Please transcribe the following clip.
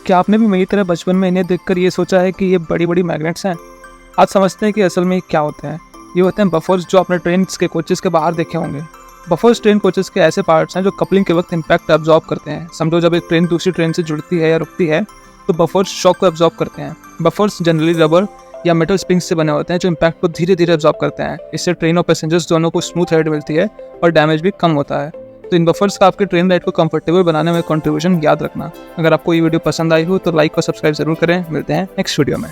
क्या आपने भी मेरी तरह बचपन में इन्हें देखकर ये सोचा है कि ये बड़ी बड़ी मैग्नेट्स हैं? आज समझते हैं कि असल में क्या होते हैं। ये होते हैं बफर्स, जो आपने ट्रेन के कोचेस के बाहर देखे होंगे। बफर्स ट्रेन कोचेस के ऐसे पार्ट्स हैं जो कपलिंग के वक्त इम्पैक्ट अब्जॉर्ब करते हैं। समझो जब एक ट्रेन दूसरी ट्रेन से जुड़ती है या रुकती है तो बफर्स शॉक को अब्जॉर्ब करते हैं। बफर्स जनरली रबर या मेटल स्प्रिंग्स से बने होते हैं जो इम्पैक्ट को धीरे धीरे अब्जॉर्ब करते हैं। इससे ट्रेन और पैसेंजर्स दोनों को स्मूथ राइड मिलती है और डैमेज भी कम होता है। तो इन बफर्स का आपके ट्रेन राइड को कंफर्टेबल बनाने में कंट्रीब्यूशन याद रखना। अगर आपको ये वीडियो पसंद आई हो तो लाइक और सब्सक्राइब जरूर करें। मिलते हैं नेक्स्ट वीडियो में।